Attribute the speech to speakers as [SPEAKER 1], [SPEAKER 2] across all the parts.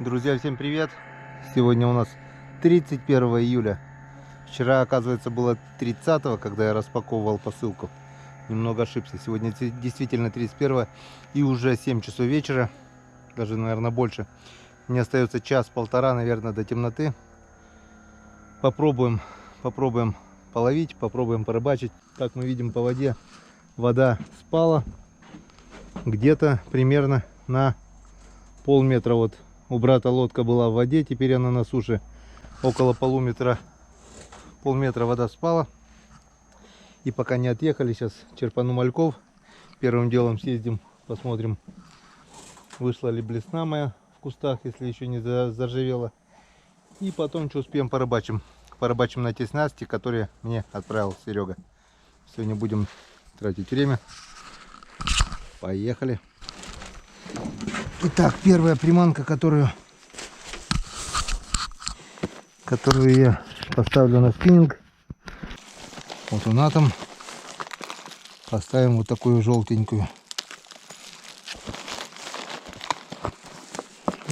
[SPEAKER 1] Друзья, всем привет! Сегодня у нас 31 июля. Вчера, оказывается, было 30, когда я распаковывал посылку. Немного ошибся. Сегодня действительно 31 и уже 7 часов вечера. Даже, наверное, больше. Мне остается час-полтора, наверное, до темноты. Попробуем половить, попробуем порыбачить. Как мы видим, по воде вода спала. Где-то примерно на полметра. Вот у брата лодка была в воде, теперь она на суше. Около полметра вода спала. И пока не отъехали, сейчас черпану мальков. Первым делом съездим, посмотрим, вышла ли блесна моя в кустах, если еще не заржавела. И потом, что успеем, порыбачим. Порыбачим на те снасти, которые мне отправил Серега. Сегодня будем тратить время. Поехали. Итак, первая приманка, которую я поставлю на спиннинг. Вот он атом. Поставим вот такую желтенькую.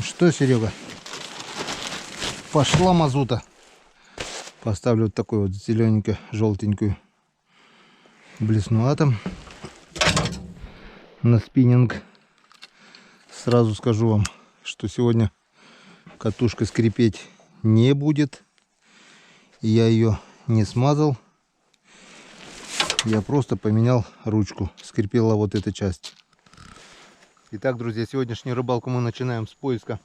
[SPEAKER 1] Что, Серега? Пошла мазута. Поставлю вот такую вот зелененько-желтенькую блесну атом на спиннинг. Сразу скажу вам, что сегодня катушка скрипеть не будет. Я ее не смазал. Я просто поменял ручку. Скрипела вот эта часть. Итак, друзья, сегодняшнюю рыбалку мы начинаем с поиска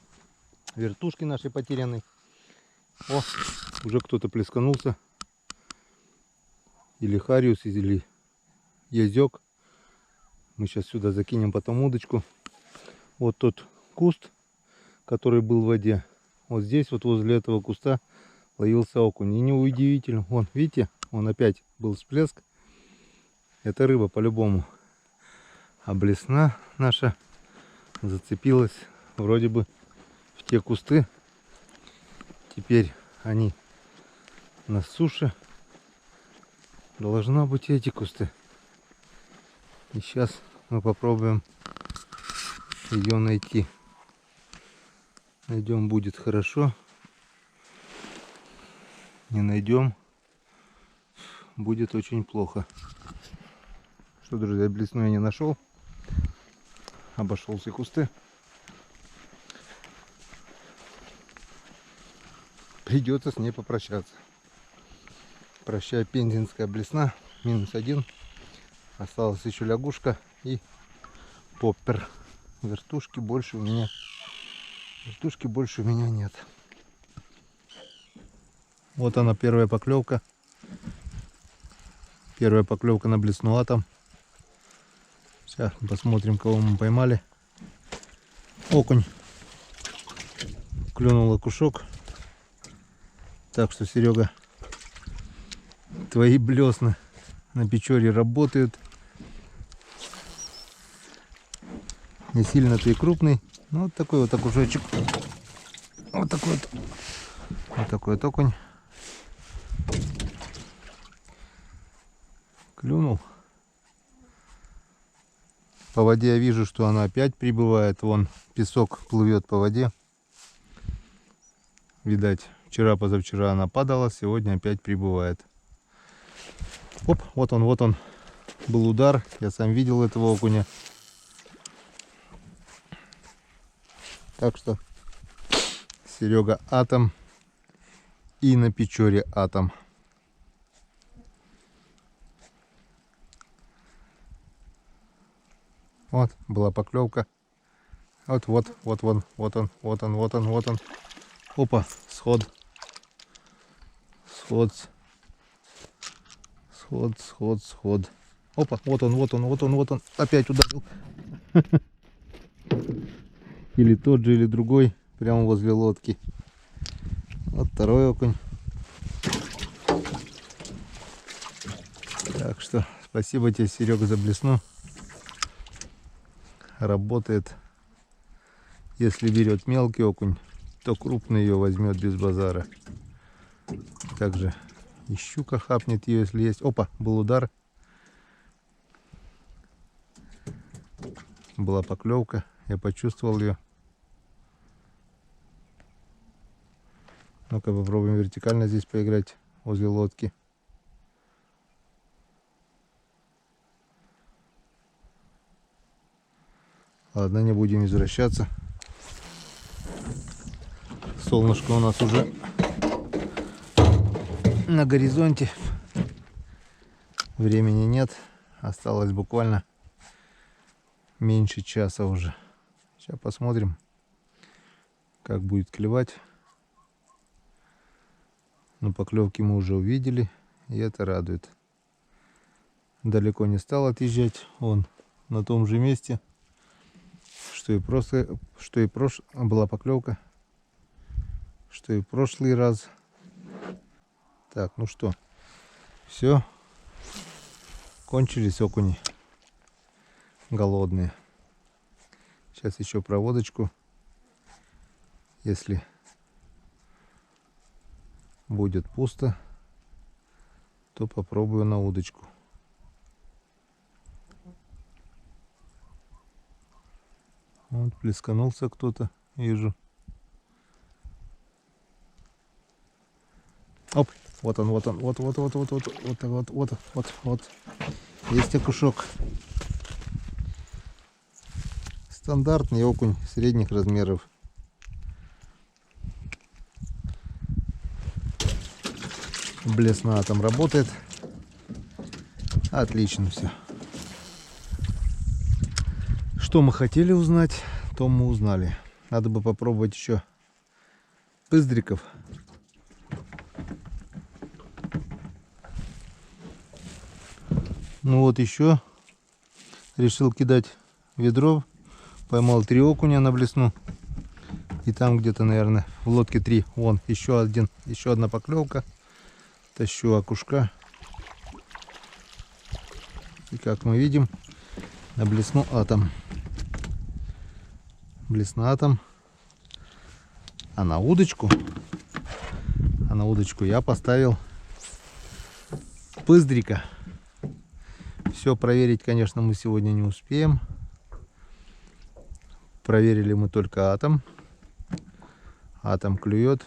[SPEAKER 1] вертушки нашей потерянной. О, уже кто-то плесканулся. Или хариус, или язёк. Мы сейчас сюда закинем потом удочку. Вот тот куст, который был в воде. Вот здесь, вот возле этого куста, ловился окунь. И неудивительно. Вон, видите, он опять был всплеск. Это рыба по-любому. А блесна наша зацепилась вроде бы в те кусты. Теперь они на суше. Должна быть эти кусты. И сейчас мы попробуем ее найти. Найдем, будет хорошо. Не найдем, будет очень плохо. Что, друзья, блесну я не нашел. Обошел все кусты. Придется с ней попрощаться. Прощай, пензенская блесна. -1. Осталась еще лягушка и поппер. Вертушки больше у меня нет. Вот она, первая поклевка. Первая поклевка на блесну атом. Сейчас посмотрим, кого мы поймали. Окунь. Клюнул окушок. Так что, Серега, твои блесны на Печоре работают. Не сильно ты и крупный. Ну, вот такой вот окушочек. Вот такой вот окунь. Клюнул. По воде я вижу, что она опять прибывает. Вон песок плывет по воде. Видать, вчера-позавчера она падала, сегодня опять прибывает. Оп, вот он. Был удар. Я сам видел этого окуня. Так что, Серега, атом. И на Печоре атом. Вот, была поклевка. Вот он. Опа, сход. Опа, вот он. Опять ударил. Или тот же, или другой. Прямо возле лодки. Вот второй окунь. Так что, спасибо тебе, Серега, за блесну. Работает. Если берет мелкий окунь, то крупный ее возьмет без базара. Также и щука хапнет ее, если есть. Опа, был удар. Была поклевка. Я почувствовал ее. Ну-ка попробуем вертикально здесь поиграть возле лодки. Ладно, не будем извращаться. Солнышко у нас уже на горизонте. Времени нет. Осталось буквально меньше часа уже. Сейчас посмотрим, как будет клевать. Но поклевки мы уже увидели, и это радует. Далеко не стал отъезжать. Он на том же месте, была поклевка, что и в прошлый раз. Так, ну что, все, кончились окуни голодные. Сейчас еще проводочку, если будет пусто, то попробую на удочку. Вот плесканулся кто-то, вижу. Оп, вот он, вот. Есть окушок. Стандартный окунь средних размеров. Блесна там работает. Отлично все. Что мы хотели узнать, то мы узнали. Надо бы попробовать еще пыздриков. Ну вот еще решил кидать ведро. Поймал 3 окуня на блесну. И там где-то, наверное, в лодке 3. Вон, еще одна поклевка. Тащу окушка. И как мы видим, на блесну атом. Блесна атом. А на удочку я поставил пыздрика. Все проверить, конечно, мы сегодня не успеем. Проверили мы только атом. Атом клюет.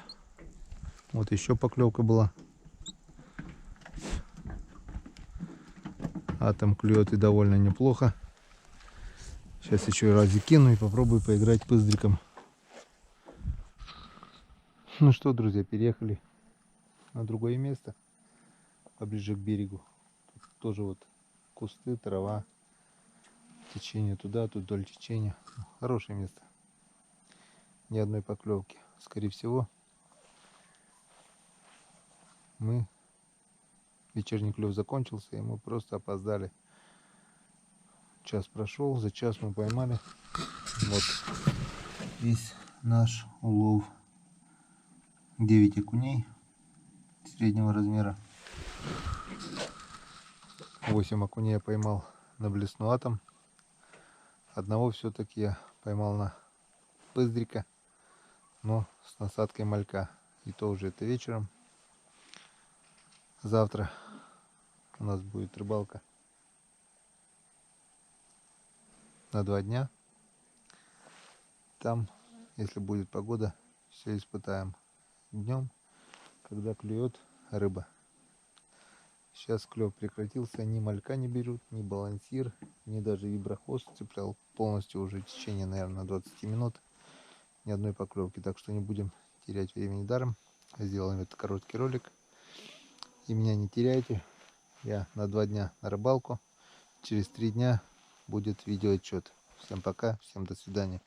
[SPEAKER 1] Вот еще поклевка была. Атом клюет и довольно неплохо. Сейчас еще разик кину и попробую поиграть пыздриком. Ну что, друзья, переехали на другое место, поближе к берегу. Тут тоже вот кусты, трава, течение туда, тут вдоль течения. Хорошее место. Ни одной поклевки. Скорее всего, вечерний клев закончился, и мы просто опоздали. Час прошел, за час мы поймали вот весь наш улов. 9 окуней среднего размера. 8 окуней я поймал на блесну атом. Одного все-таки я поймал на пыздрика, но с насадкой малька. И то уже это вечером. Завтра у нас будет рыбалка на 2 дня. Там, если будет погода, все испытаем днем, когда клюет рыба. Сейчас клев прекратился, ни малька не берут, ни балансир, ни даже виброхвост цеплял. Полностью уже течение, наверное, 20 минут. Ни одной поклевки, так что не будем терять времени даром. Сделаем этот короткий ролик. И меня не теряйте. Я на 2 дня на рыбалку. Через 3 дня будет видеоотчет. Всем пока, всем до свидания.